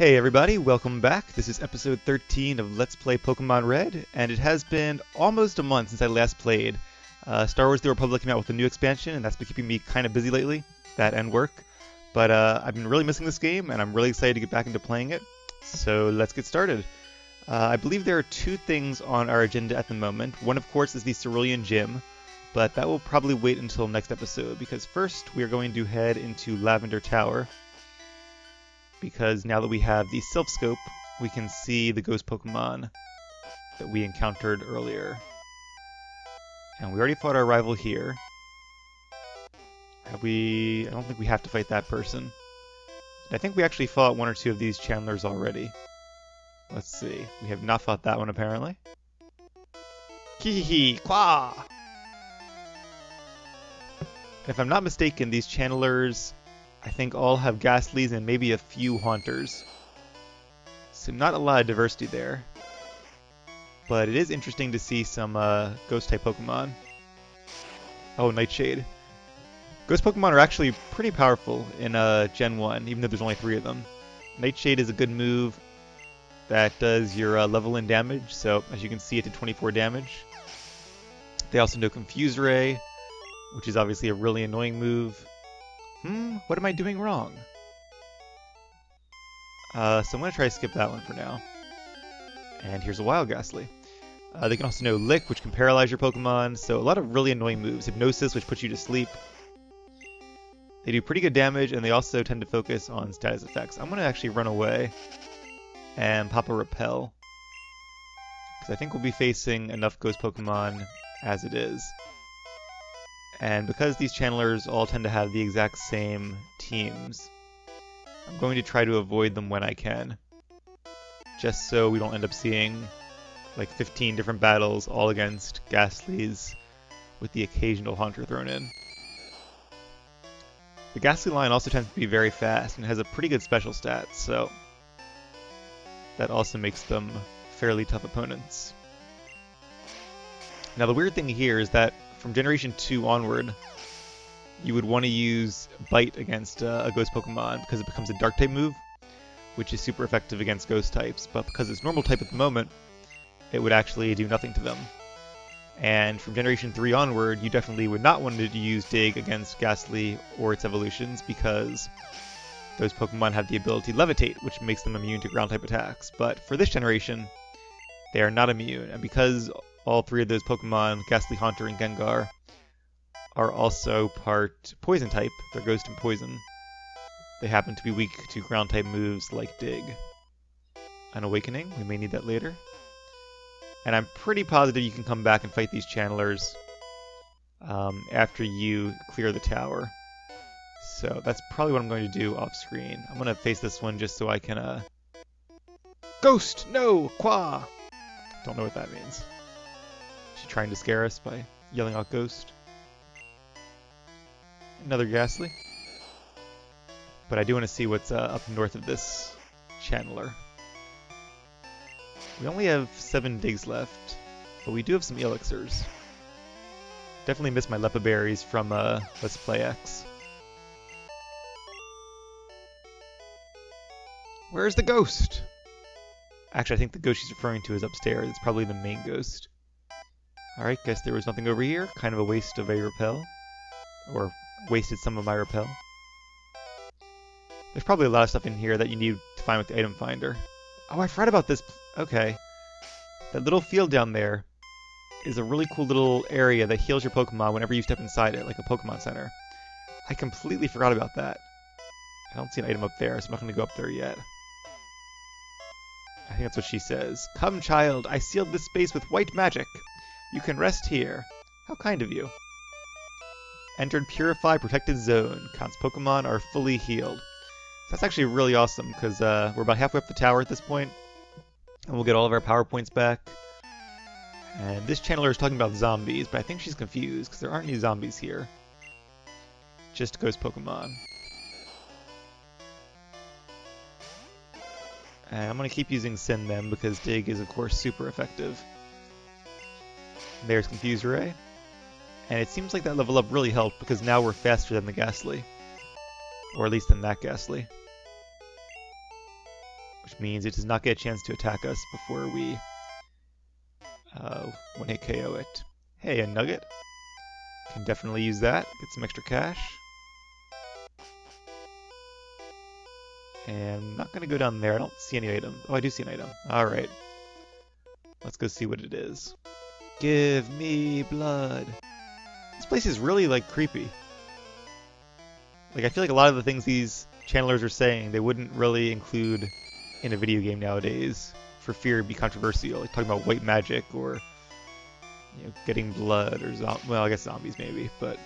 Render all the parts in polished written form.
Hey everybody, welcome back. This is episode 13 of Let's Play Pokemon Red, and it has been almost a month since I last played. Star Wars The Republic came out with a new expansion, and that's been keeping me kind of busy lately, that and work. But I've been really missing this game, and I'm really excited to get back into playing it. So let's get started. I believe there are two things on our agenda at the moment. One, of course, is the Cerulean Gym, but that will probably wait until next episode, because first we are going to head into Lavender Tower. Because now that we have the Silph Scope, we can see the ghost Pokemon that we encountered earlier. And we already fought our rival here. I don't think we have to fight that person. I think we actually fought one or two of these channelers already. Let's see. We have not fought that one apparently. Kihihi! Qua! If I'm not mistaken, these channelers I think all have Ghastlies and maybe a few Haunters. So not a lot of diversity there. But it is interesting to see some Ghost-type Pokemon. Oh, Nightshade. Ghost Pokemon are actually pretty powerful in Gen 1, even though there's only 3 of them. Nightshade is a good move that does your level in damage, so as you can see it did 24 damage. They also know Confuse Ray, which is obviously a really annoying move. What am I doing wrong? So I'm going to try to skip that one for now. And here's a Wild Ghastly. They can also know Lick, which can paralyze your Pokemon, so a lot of really annoying moves. Hypnosis, which puts you to sleep. They do pretty good damage, and they also tend to focus on status effects. I'm going to actually run away and pop a Repel, because I think we'll be facing enough Ghost Pokemon as it is. And because these channelers all tend to have the exact same teams, I'm going to try to avoid them when I can. Just so we don't end up seeing like 15 different battles all against Ghastlies with the occasional Haunter thrown in. The Ghastly line also tends to be very fast and has a pretty good special stat, so that also makes them fairly tough opponents. Now the weird thing here is that from Generation 2 onward, you would want to use Bite against a Ghost Pokemon because it becomes a Dark-type move, which is super effective against Ghost types, but because it's Normal-type at the moment, it would actually do nothing to them. And from Generation 3 onward, you definitely would not want to use Dig against Ghastly or its evolutions because those Pokemon have the ability Levitate, which makes them immune to Ground-type attacks. But for this generation, they are not immune, and because all 3 of those Pokemon, Ghastly, Haunter, and Gengar, are also part Poison-type. They're Ghost and Poison. They happen to be weak to Ground-type moves like Dig. An Awakening, we may need that later. And I'm pretty positive you can come back and fight these channelers after you clear the tower. So that's probably what I'm going to do off-screen. I'm going to face this one just so I can, Ghost! No! Qua! Don't know what that means. Trying to scare us by yelling out Ghost. Another Ghastly. But I do want to see what's up north of this channeler. We only have 7 Digs left, but we do have some Elixirs. Definitely miss my Lepa Berries from Let's Play X. Where's the Ghost? Actually, I think the ghost she's referring to is upstairs. It's probably the main ghost. Alright, guess there was nothing over here. Kind of a waste of a Repel. Or wasted some of my Repel. There's probably a lot of stuff in here that you need to find with the item finder. Oh, I forgot about this. Okay. That little field down there is a really cool little area that heals your Pokemon whenever you step inside it, like a Pokemon Center. I completely forgot about that. I don't see an item up there, so I'm not going to go up there yet. I think that's what she says. Come, child, I sealed this space with white magic. You can rest here. How kind of you. Entered Purify Protected Zone. Counts Pokemon are fully healed. So that's actually really awesome, because we're about halfway up the tower at this point, and we'll get all of our power points back. And this channeler is talking about zombies, but I think she's confused, because there aren't any zombies here. Just Ghost Pokemon. And I'm going to keep using Send Them, because Dig is, of course, super effective. There's Confuse Ray. And it seems like that level up really helped, because now we're faster than the Ghastly. Or at least than that Ghastly. which means it does not get a chance to attack us before we one-hit KO it. Hey, a nugget. Can definitely use that. Get some extra cash. And I'm not going to go down there. I don't see any item. Oh, I do see an item. Alright. Let's go see what it is. Give me blood. This place is really, like, creepy. Like, I feel like a lot of the things these channelers are saying, they wouldn't really include in a video game nowadays for fear it'd be controversial. Like, talking about white magic or, you know, getting blood or well, I guess zombies maybe, but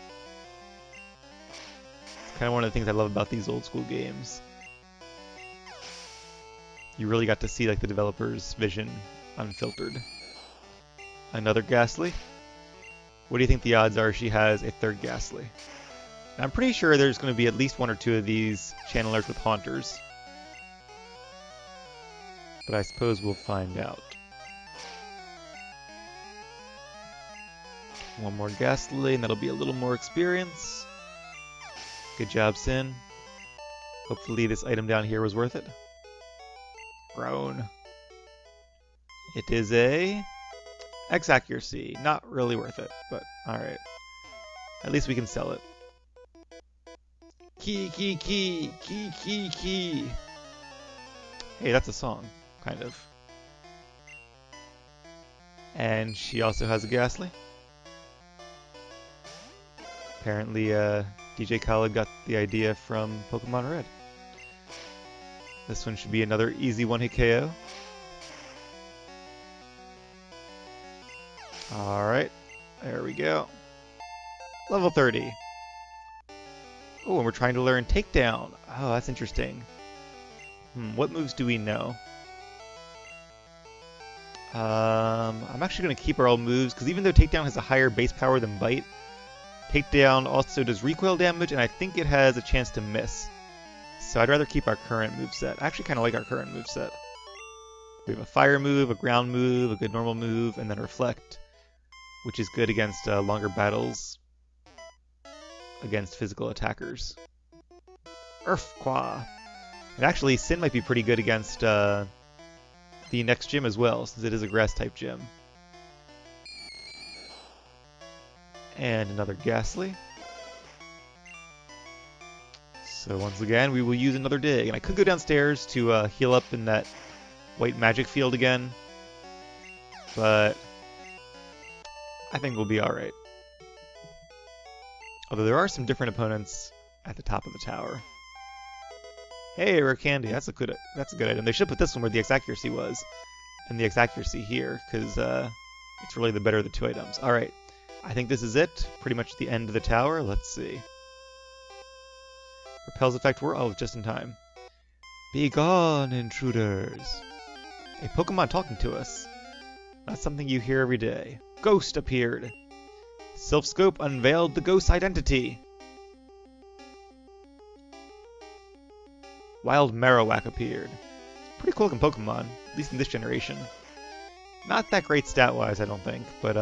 it's kind of one of the things I love about these old school games. You really got to see, like, the developer's vision unfiltered. Another Ghastly. What do you think the odds are she has a third Ghastly? I'm pretty sure there's going to be at least one or two of these channelers with Haunters. But I suppose we'll find out. One more Ghastly, and that'll be a little more experience. Good job, Sin. Hopefully this item down here was worth it. Groan. It is a X accuracy. Not really worth it, but alright. At least we can sell it. Key, key, key, key, key, key. Hey, that's a song, kind of. And she also has a Ghastly. Apparently, DJ Khaled got the idea from Pokemon Red. This one should be another easy one-hit KO. Alright, there we go. Level 30. Oh, and we're trying to learn Takedown. Oh, that's interesting. What moves do we know? I'm actually going to keep our old moves, because even though Takedown has a higher base power than Bite, Takedown also does recoil damage, and I think it has a chance to miss. So I'd rather keep our current moveset. I actually kind of like our current moveset. We have a fire move, a ground move, a good normal move, and then Reflect, which is good against longer battles against physical attackers. Earthquake. And actually, Sin might be pretty good against the next gym as well, since it is a grass-type gym. And another Ghastly. So once again, we will use another dig. And I could go downstairs to heal up in that white magic field again, but I think we'll be alright. Although there are some different opponents at the top of the tower. Hey, rare candy. That's a good item. They should put this one where the X accuracy was, and the X accuracy here, because it's really the better of the two items. Alright, I think this is it. Pretty much the end of the tower. Let's see. Repels effect, we're just in time. Be gone, intruders. A Pokemon talking to us. Not something you hear every day. Ghost appeared. Silph Scope unveiled the ghost's identity. Wild Marowak appeared. It's pretty cool looking Pokemon, at least in this generation. Not that great stat-wise, I don't think, but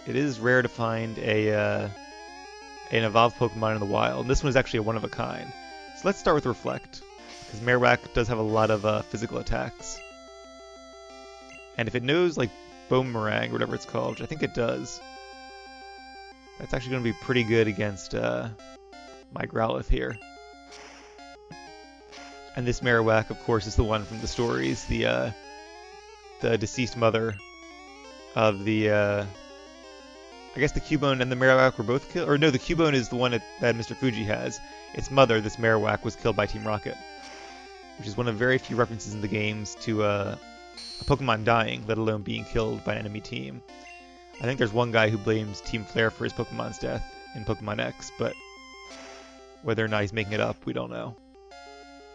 it is rare to find an evolved Pokemon in the wild. And this one is actually a one-of-a-kind. So let's start with Reflect, because Marowak does have a lot of physical attacks. And if it knows, like, Boomerang, or whatever it's called, which I think it does, that's actually going to be pretty good against my Growlithe here. And this Marowak, of course, is the one from the stories, the deceased mother of the, I guess the Cubone and the Marowak were both killed, or no, the Cubone is the one that Mr. Fuji has. Its mother, this Marowak, was killed by Team Rocket, which is one of very few references in the games to a Pokemon dying, let alone being killed by an enemy team. I think there's one guy who blames Team Flare for his Pokemon's death in Pokemon X, but whether or not he's making it up, we don't know.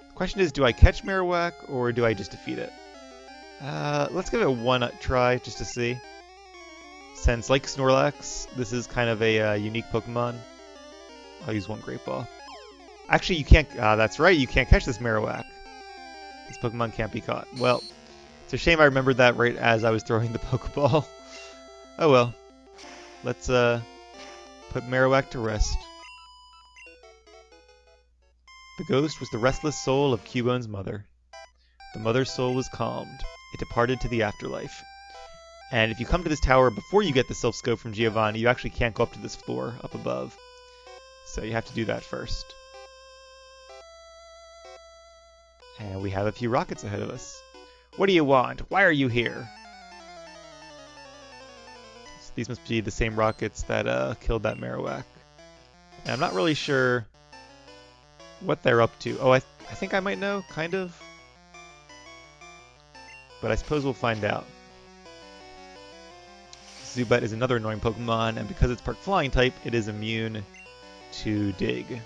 The question is, do I catch Marowak, or do I just defeat it? Let's give it one try, just to see. Since, like Snorlax, this is kind of a unique Pokemon, I'll use one Great Ball. Actually, you can't, that's right, you can't catch this Marowak. This Pokemon can't be caught. Well, it's a shame I remembered that right as I was throwing the Pokeball. Oh well. Let's put Marowak to rest. The ghost was the restless soul of Cubone's mother. The mother's soul was calmed. It departed to the afterlife. And if you come to this tower before you get the Silph Scope from Giovanni, you actually can't go up to this floor up above. So you have to do that first. And we have a few rockets ahead of us. What do you want? Why are you here? So these must be the same rockets that killed that Marowak. And I'm not really sure what they're up to. Oh, I think I might know, kind of. But I suppose we'll find out. Zubat is another annoying Pokemon, and because it's part Flying type, it is immune to Dig.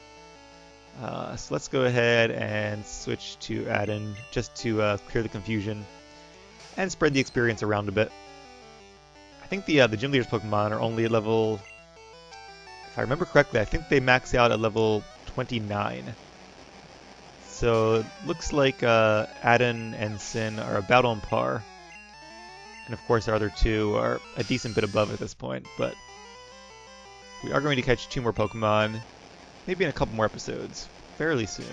So let's go ahead and switch to Adin, just to clear the confusion and spread the experience around a bit. I think the Gym Leader's Pokemon are only at level... If I remember correctly, I think they max out at level 29. So it looks like Adin and Sin are about on par. And of course our other two are a decent bit above at this point, but we are going to catch 2 more Pokemon, maybe in a couple more episodes, fairly soon.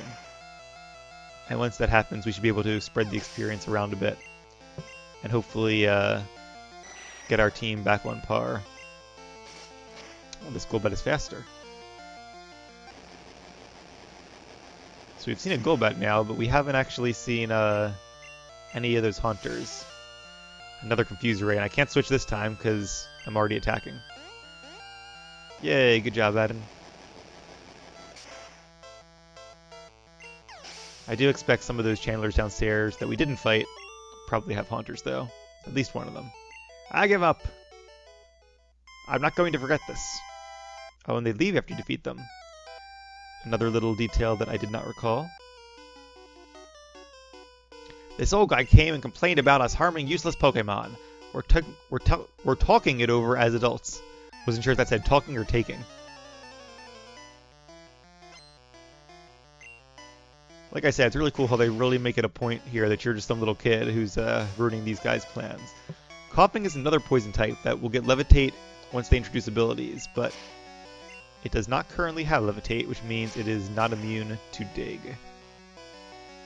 And once that happens, we should be able to spread the experience around a bit, and hopefully get our team back on par. Oh, this Golbat is faster. So we've seen a Golbat now, but we haven't actually seen any of those Haunters. Another Confuse Ray, and I can't switch this time because I'm already attacking. Yay, good job, Adin. I do expect some of those Channelers downstairs that we didn't fight probably have Haunters, though. At least one of them. I give up. I'm not going to forget this. Oh, and they leave after you defeat them. Another little detail that I did not recall. This old guy came and complained about us harming useless Pokemon. We're talking it over as adults. Wasn't sure if that said talking or taking. Like I said, it's really cool how they really make it a point here that you're just some little kid who's ruining these guys' plans. Koffing is another poison type that will get Levitate once they introduce abilities, but it does not currently have Levitate, which means it is not immune to Dig.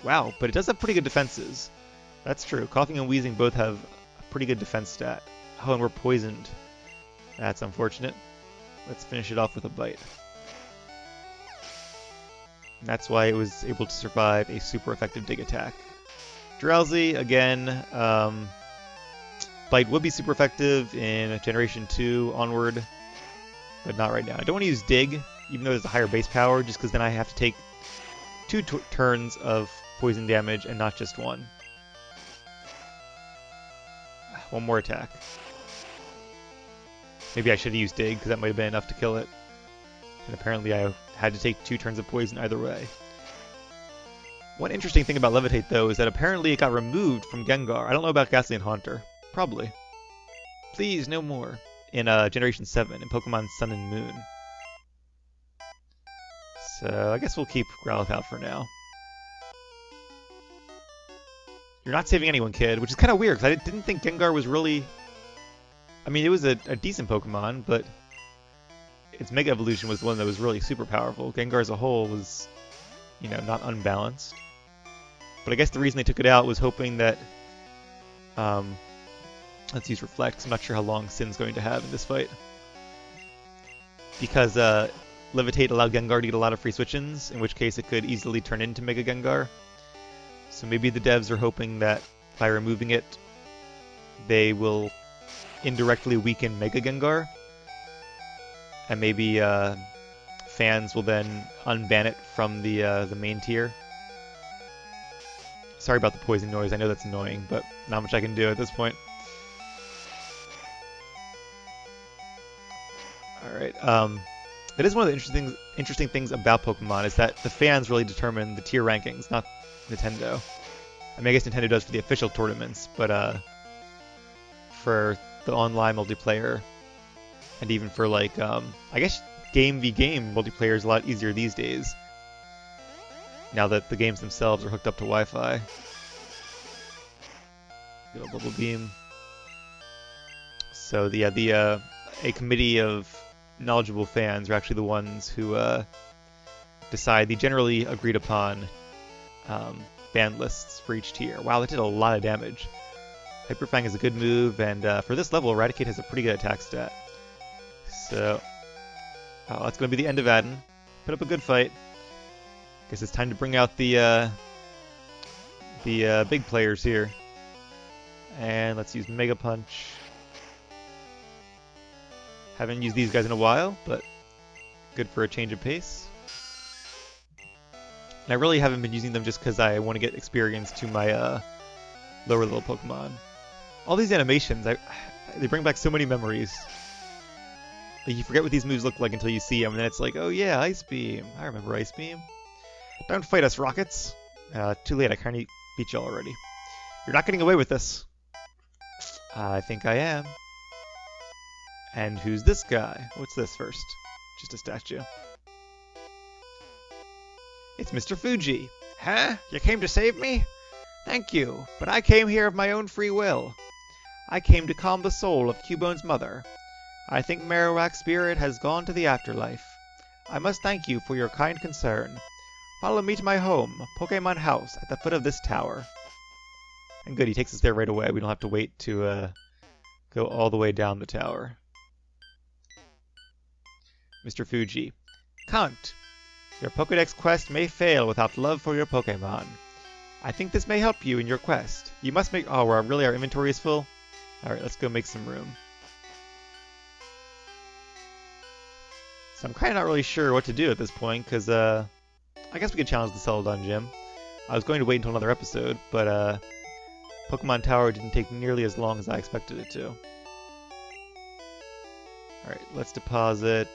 Wow, but it does have pretty good defenses. That's true. Koffing and Weezing both have a pretty good defense stat. Oh, and we're poisoned. That's unfortunate. Let's finish it off with a Bite. And that's why it was able to survive a super effective Dig attack. Drowsy, again, Bite would be super effective in Generation 2 onward, but not right now. I don't want to use Dig, even though there's a higher base power, just because then I have to take 2 turns of poison damage and not just 1. One more attack. Maybe I should have used Dig, because that might have been enough to kill it. And apparently I had to take 2 turns of poison either way. One interesting thing about Levitate, though, is that apparently it got removed from Gengar. I don't know about Gastly and Haunter. Probably. Please, no more. In Generation 7, in Pokemon Sun and Moon. So I guess we'll keep Growlithe out for now. You're not saving anyone, kid, which is kind of weird, because I didn't think Gengar was really... I mean, it was a decent Pokemon, but its Mega Evolution was the one that was really super powerful. Gengar as a whole was, you know, not unbalanced. But I guess the reason they took it out was hoping that... let's use Reflect, 'cause I'm not sure how long Sin's going to have in this fight. Because Levitate allowed Gengar to get a lot of free switch-ins, in which case it could easily turn into Mega Gengar. So maybe the devs are hoping that by removing it, they will indirectly weaken Mega Gengar. And maybe fans will then unban it from the main tier. Sorry about the poison noise, I know that's annoying, but not much I can do at this point. Alright, that is one of the interesting things about Pokemon, is that the fans really determine the tier rankings, not Nintendo. I mean, I guess Nintendo does for the official tournaments, but for the online multiplayer, and even for, like, I guess game v game multiplayer is a lot easier these days, now that the games themselves are hooked up to Wi-Fi. Go Bubble Beam. So a committee of knowledgeable fans are actually the ones who decide the generally agreed upon ban lists for each tier. Wow, that did a lot of damage. Hyper Fang is a good move, and for this level, Eradicate has a pretty good attack stat. So, that's going to be the end of Adden. Put up a good fight. Guess it's time to bring out the big players here. And let's use Mega Punch. Haven't used these guys in a while, but good for a change of pace. And I really haven't been using them just because I want to get experience to my lower level Pokemon. All these animations, they bring back so many memories. Like, you forget what these moves look like until you see them, and then it's like, oh yeah, Ice Beam. I remember Ice Beam. Don't fight us, Rockets. Too late, I kind of beat you already. You're not getting away with this. I think I am. And who's this guy? What's this first? Just a statue. It's Mr. Fuji. Huh? You came to save me? Thank you, but I came here of my own free will. I came to calm the soul of Cubone's mother. I think Marowak's spirit has gone to the afterlife. I must thank you for your kind concern. Follow me to my home, Pokemon House, at the foot of this tower. And good, he takes us there right away. We don't have to wait to go all the way down the tower. Mr. Fuji. Count, your Pokedex quest may fail without love for your Pokemon. I think this may help you in your quest. You must make... Oh, really? Our inventory is full? Alright, let's go make some room. So I'm kind of not really sure what to do at this point, because, I guess we could challenge the Celadon Gym. I was going to wait until another episode, but, Pokemon Tower didn't take nearly as long as I expected it to. Alright, let's deposit...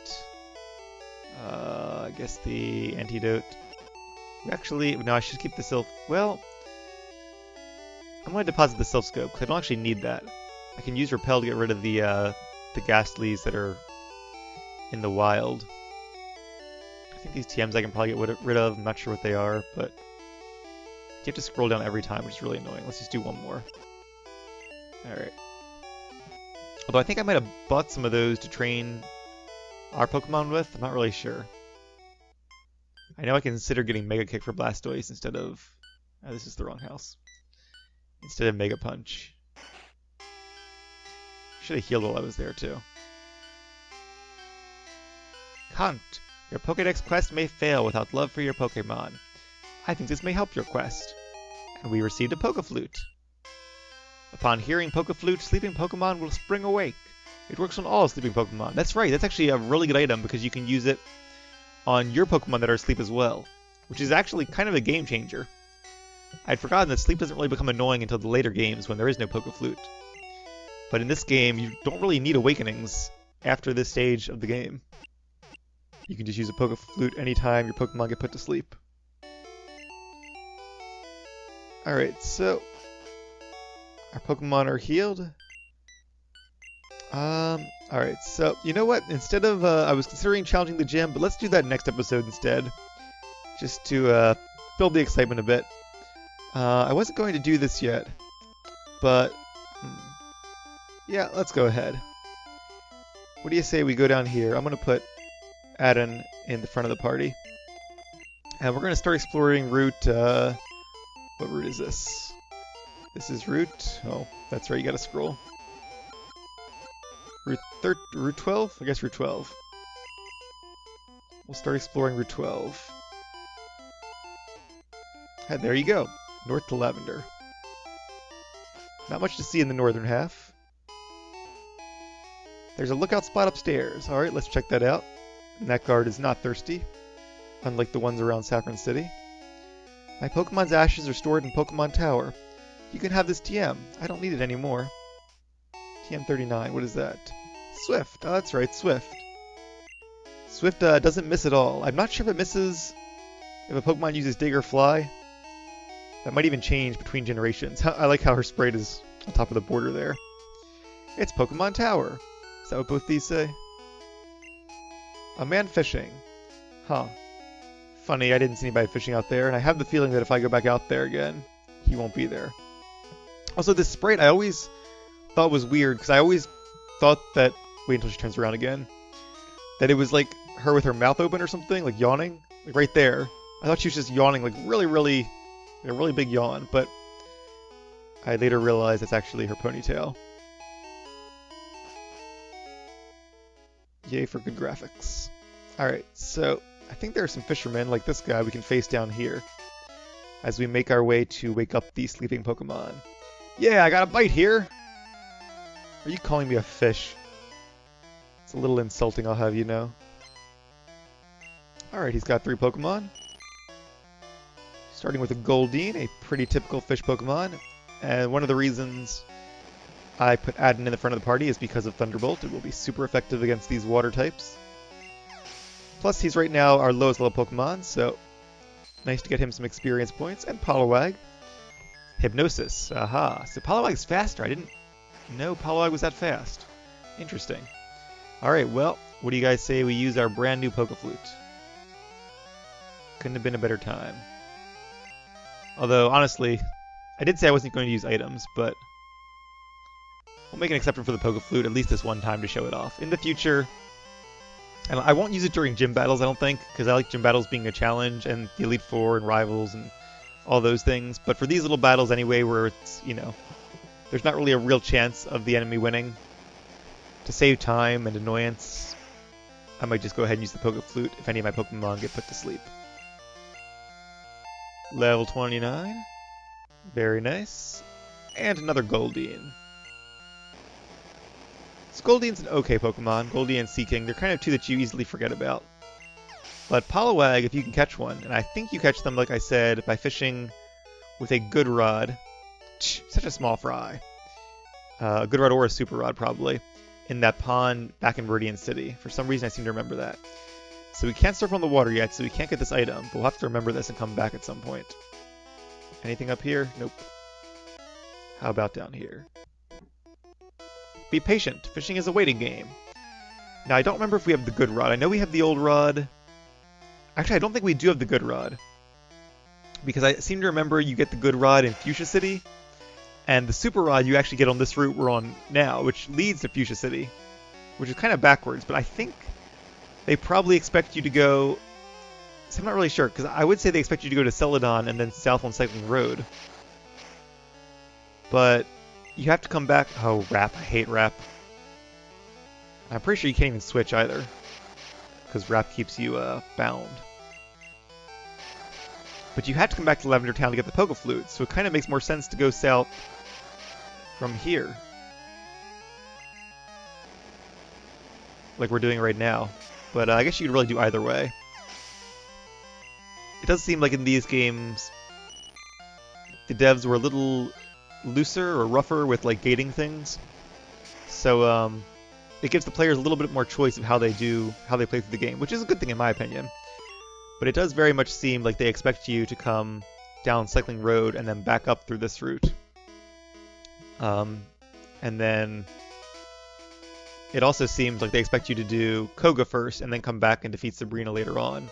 I guess the antidote. Actually, no, I should keep the Silph... Well, I'm going to deposit the Silph Scope, because I don't actually need that. I can use Repel to get rid of the Ghastlies that are in the wild. I think these TMs I can probably get rid of. I'm not sure what they are, but you have to scroll down every time, which is really annoying. Let's just do one more. Alright. Although I think I might have bought some of those to train our Pokemon with. I'm not really sure. I know I can consider getting Mega Kick for Blastoise instead of... Oh, this is the wrong house. Instead of Mega Punch. Should have healed while I was there, too. Count, your Pokedex quest may fail without love for your Pokemon. I think this may help your quest. And we received a Pokeflute. Upon hearing Pokeflute, sleeping Pokemon will spring awake. It works on all sleeping Pokemon. That's right, that's actually a really good item because you can use it on your Pokemon that are asleep as well, which is actually kind of a game changer. I'd forgotten that sleep doesn't really become annoying until the later games when there is no Pokeflute. But in this game, you don't really need Awakenings after this stage of the game. You can just use a Pokeflute anytime your Pokemon get put to sleep. Alright, so our Pokemon are healed. Alright, so you know what? Instead of, I was considering challenging the gym, but let's do that next episode instead. Just to, build the excitement a bit. I wasn't going to do this yet, but, yeah, let's go ahead. What do you say we go down here? I'm going to put Adden in the front of the party. And we're going to start exploring Route, what route is this? This is Route, oh, that's right, you gotta scroll. Route 12? I guess Route 12. We'll start exploring Route 12. And there you go. North to Lavender. Not much to see in the northern half. There's a lookout spot upstairs. Alright, let's check that out. And that guard is not thirsty, unlike the ones around Saffron City. My Pokemon's ashes are stored in Pokemon Tower. You can have this TM. I don't need it anymore. TM39, what is that? Swift. Oh, that's right, Swift. Swift doesn't miss at all. I'm not sure if it misses if a Pokemon uses Dig or Fly. That might even change between generations. I like how her sprite is on top of the border there. It's Pokemon Tower. Is that what both these say? A man fishing. Huh. Funny, I didn't see anybody fishing out there, and I have the feeling that if I go back out there again, he won't be there. Also, this sprite I always thought was weird, because I always thought that... Wait until she turns around again. That it was like her with her mouth open or something, like yawning. like right there. I thought she was just yawning, like really, really, a really big yawn, but I later realized it's actually her ponytail. Yay for good graphics. Alright, so I think there are some fishermen, like this guy, we can face down here as we make our way to wake up the sleeping Pokemon. Yeah, I got a bite here! Are you calling me a fish? It's a little insulting, I'll have you know. Alright, he's got 3 Pokemon. Starting with a Goldeen, a pretty typical fish Pokemon. And one of the reasons I put Adden in the front of the party is because of Thunderbolt. It will be super effective against these water types. Plus, he's right now our lowest level Pokemon, so nice to get him some experience points. And Poliwag. Hypnosis. Aha. So Poliwag's faster. I didn't know Poliwag was that fast. Interesting. Alright, well, what do you guys say we use our brand new Pokeflute? Couldn't have been a better time. Although, honestly, I did say I wasn't going to use items, but we'll make an exception for the Pokeflute at least this one time to show it off. In the future, and I won't use it during gym battles, I don't think, because I like gym battles being a challenge, and the Elite Four and Rivals and all those things. But for these little battles anyway, where it's, you know, there's not really a real chance of the enemy winning, to save time and annoyance, I might just go ahead and use the Pokeflute if any of my Pokemon get put to sleep. Level 29. Very nice. And another Goldeen. So Goldeen's an okay Pokemon. Goldeen and Seaking, they're kind of two that you easily forget about. But Poliwag, if you can catch one, and I think you catch them, like I said, by fishing with a good rod. Such a small fry. A good rod or a super rod, probably. In that pond back in Viridian City. For some reason, I seem to remember that. So we can't surf on the water yet, so we can't get this item. But we'll have to remember this and come back at some point. Anything up here? Nope. How about down here? Be patient. Fishing is a waiting game. Now, I don't remember if we have the good rod. I know we have the old rod. Actually, I don't think we do have the good rod. Because I seem to remember you get the good rod in Fuchsia City. And the super rod you actually get on this route we're on now, which leads to Fuchsia City. Which is kind of backwards, but I think they probably expect you to go... So I'm not really sure, because I would say they expect you to go to Celadon and then south on Cycling Road. But you have to come back... Oh, Wrap. I hate Wrap. I'm pretty sure you can't even switch either. Because Wrap keeps you bound. But you have to come back to Lavender Town to get the Pokeflute, so it kind of makes more sense to go south from here. Like we're doing right now. But I guess you could really do either way. It does seem like in these games, the devs were a little looser or rougher with like gating things. So it gives the players a little bit more choice of how they play through the game, which is a good thing in my opinion. But it does very much seem like they expect you to come down Cycling Road and then back up through this route. And then it also seems like they expect you to do Koga first and then come back and defeat Sabrina later on.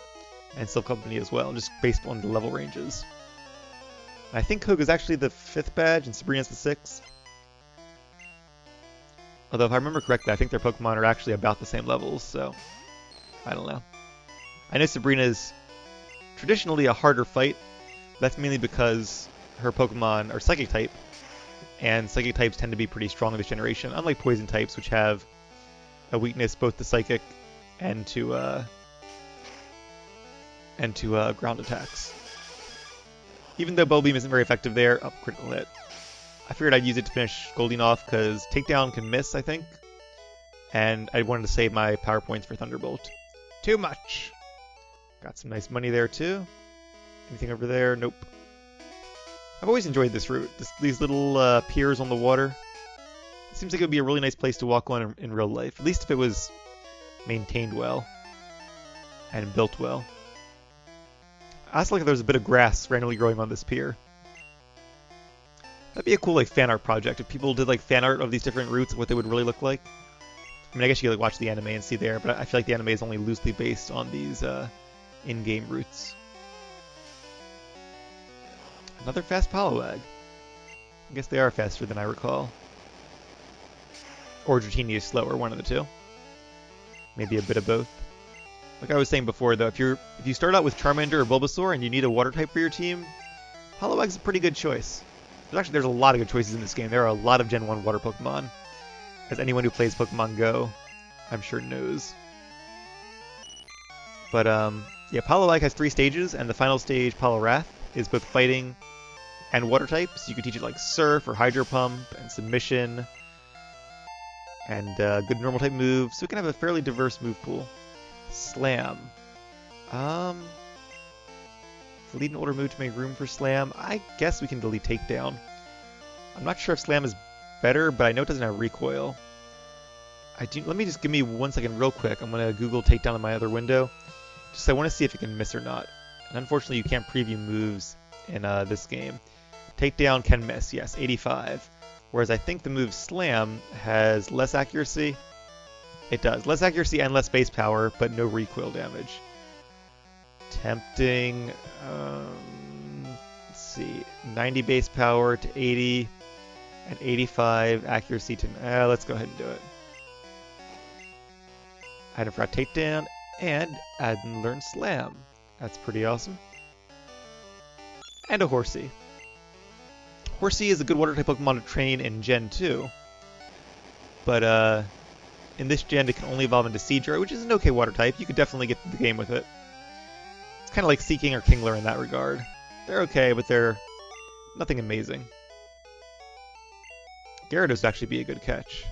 And Silph Company as well, just based on the level ranges. I think Koga's actually the 5th badge and Sabrina's the 6th. Although if I remember correctly, I think their Pokemon are actually about the same levels, so I don't know. I know Sabrina's traditionally a harder fight. That's mainly because her Pokemon are Psychic type, and Psychic types tend to be pretty strong in this generation, unlike Poison types, which have a weakness both to Psychic and to ground attacks. Even though Bubble Beam isn't very effective there, critical hit. I figured I'd use it to finish Goldeen off because Takedown can miss, I think, and I wanted to save my power points for Thunderbolt. Too much! Got some nice money there too. Anything over there? Nope. I've always enjoyed this route. These little piers on the water. It seems like it would be a really nice place to walk on in real life. At least if it was maintained well. And built well. I also like if there was a bit of grass randomly growing on this pier. That'd be a cool like fan art project. If people did like fan art of these different routes, what they would really look like. I mean, I guess you could like watch the anime and see there, but I feel like the anime is only loosely based on these in-game routes. Another fast Poliwag. I guess they are faster than I recall. Or Dratini is slower, one of the two. Maybe a bit of both. Like I was saying before, though, if you start out with Charmander or Bulbasaur and you need a water type for your team, Poliwag's a pretty good choice. There's a lot of good choices in this game. There are a lot of Gen 1 water Pokemon, as anyone who plays Pokemon Go, I'm sure knows. But yeah, Poliwag has 3 stages, and the final stage, Poliwrath, is both fighting and water types. You can teach it like Surf or Hydro Pump and Submission, and good normal type moves, so it can have a fairly diverse move pool. Slam. Delete an older move to make room for Slam. I guess we can delete Takedown. I'm not sure if Slam is better, but I know it doesn't have recoil. Let me just give me 1 second real quick. I'm gonna Google Takedown in my other window. Just I want to see if it can miss or not. And unfortunately, you can't preview moves in this game. Takedown can miss, yes, 85. Whereas I think the move Slam has less accuracy. It does. Less accuracy and less base power, but no recoil damage. Tempting. Let's see. 90 base power to 80 and 85 accuracy to... let's go ahead and do it. Item for Takedown and add and learn Slam. That's pretty awesome. And a Horsey. Horsey is a good water type Pokemon to train in Gen 2. But in this gen, it can only evolve into Seadra, which is an okay water type. You could definitely get the game with it. It's kind of like Seaking or Kingler in that regard. They're okay, but they're nothing amazing. Gyarados would actually be a good catch.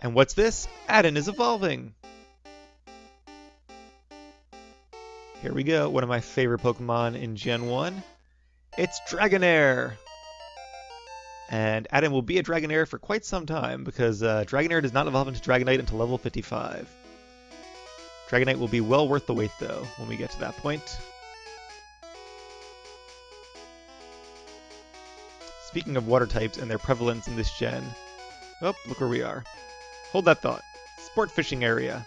And what's this? Adon is evolving! Here we go, one of my favorite Pokemon in Gen 1. It's Dragonair! And Adon will be a Dragonair for quite some time, because Dragonair does not evolve into Dragonite until level 55. Dragonite will be well worth the wait, though, when we get to that point. Speaking of water types and their prevalence in this gen... Oh, look where we are. Hold that thought. Sport fishing area.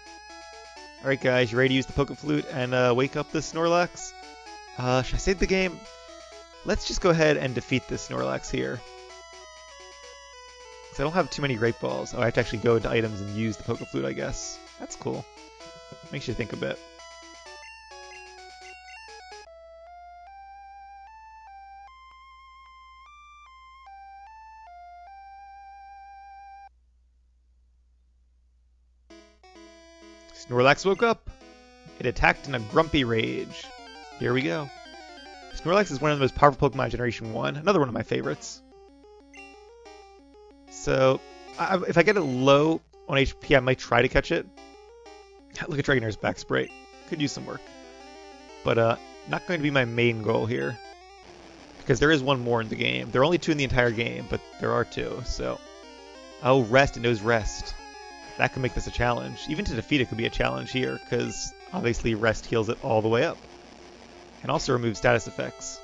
Alright guys, you ready to use the Pokeflute and wake up the Snorlax? Should I save the game? Let's just go ahead and defeat this Snorlax here. Because I don't have too many Great Balls. Oh, I have to actually go into items and use the Pokeflute, I guess. That's cool. Makes you think a bit. Snorlax woke up. It attacked in a grumpy rage. Here we go. Snorlax is one of the most powerful Pokemon Generation 1. Another one of my favorites. So, if I get it low on HP, I might try to catch it. Look at Dragonair's back spray. Could use some work. But not going to be my main goal here. Because there is one more in the game. There are only 2 in the entire game, but there are 2, so... Oh, Rest, it knows Rest. That could make this a challenge. Even to defeat it could be a challenge here, because obviously Rest heals it all the way up. And also removes status effects.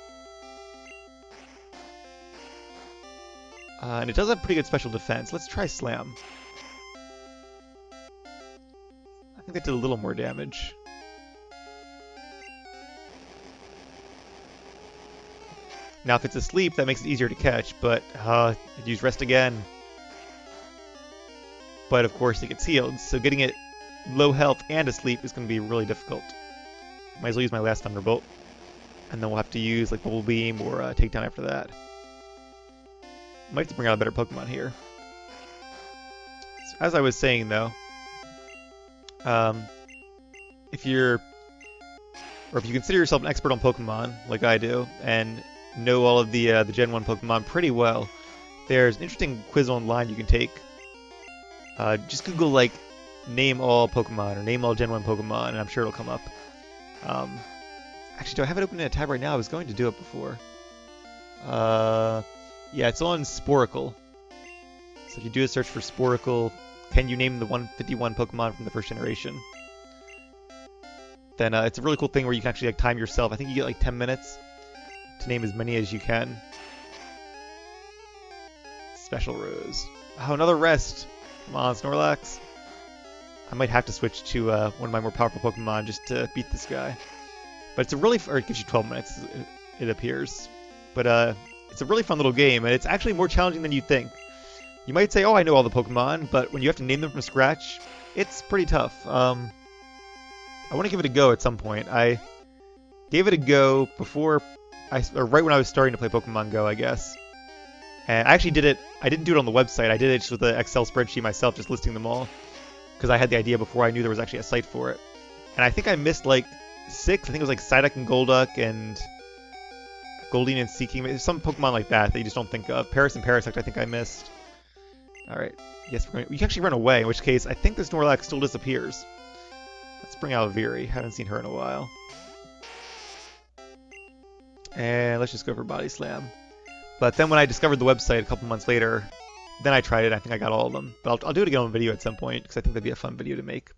And it does have pretty good special defense. Let's try Slam. I think that did a little more damage. Now if it's asleep, that makes it easier to catch, but I'd use Rest again. But of course it gets healed, so getting it low health and asleep is going to be really difficult. Might as well use my last Thunderbolt. And then we'll have to use like Bubble Beam or Takedown after that. Might have to bring out a better Pokemon here. So, as I was saying though, if you consider yourself an expert on Pokemon, like I do, and know all of the Gen 1 Pokemon pretty well, there's an interesting quiz online you can take. Just Google, like, name all Pokemon, or name all Gen 1 Pokemon, and I'm sure it'll come up. Actually, do I have it open in a tab right now? I was going to do it before. Yeah, it's on Sporacle. So if you do a search for Sporacle, can you name the 151 Pokemon from the first generation? Then it's a really cool thing where you can actually like time yourself. I think you get like 10 minutes to name as many as you can. Special Rose. Oh, another Rest. Come on, Snorlax. I might have to switch to one of my more powerful Pokemon just to beat this guy. But it's a really... or it gives you 12 minutes, it appears. But it's a really fun little game, and it's actually more challenging than you think. You might say, oh, I know all the Pokemon, but when you have to name them from scratch, it's pretty tough. I want to give it a go at some point. I gave it a go before, or right when I was starting to play Pokemon Go, I guess. And I actually did it, I didn't do it on the website, I did it just with an Excel spreadsheet myself, just listing them all. Because I had the idea before I knew there was actually a site for it. And I think I missed like 6, I think it was like Psyduck and Golduck and Goldeen and Seaking, some Pokemon like that that you just don't think of. Paris and Parasect I think I missed. Alright, yes, we can actually run away, in which case I think this Snorlax still disappears. Let's bring out Veery, haven't seen her in a while. And let's just go for Body Slam. But then when I discovered the website a couple months later, then I tried it, I think I got all of them. But I'll do it again on video at some point, because I think that'd be a fun video to make.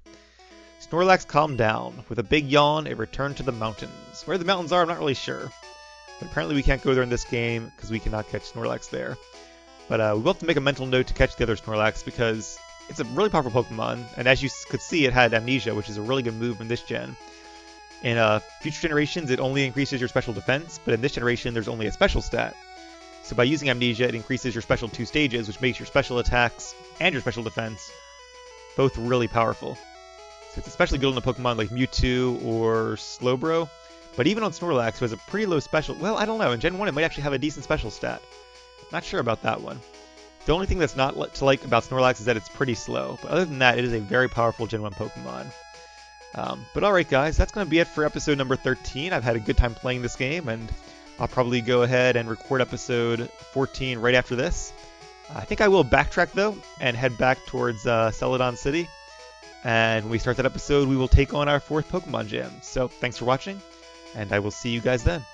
Snorlax calmed down. With a big yawn, it returned to the mountains. Where the mountains are, I'm not really sure. But apparently we can't go there in this game, because we cannot catch Snorlax there. But we will have to make a mental note to catch the other Snorlax, because it's a really powerful Pokemon. And as you could see, it had Amnesia, which is a really good move in this gen. In future generations, it only increases your special defense, but in this generation, there's only a special stat. So by using Amnesia, it increases your special 2 stages, which makes your special attacks and your special defense both really powerful. So it's especially good on a Pokemon like Mewtwo or Slowbro. But even on Snorlax, who has a pretty low special... Well, I don't know. In Gen 1, it might actually have a decent special stat. Not sure about that one. The only thing that's not to like about Snorlax is that it's pretty slow. But other than that, it is a very powerful Gen 1 Pokemon. But alright guys, that's going to be it for episode number 13. I've had a good time playing this game, and I'll probably go ahead and record episode 14 right after this. I think I will backtrack though, and head back towards Celadon City. And when we start that episode, we will take on our 4th Pokemon Gym. So thanks for watching, and I will see you guys then.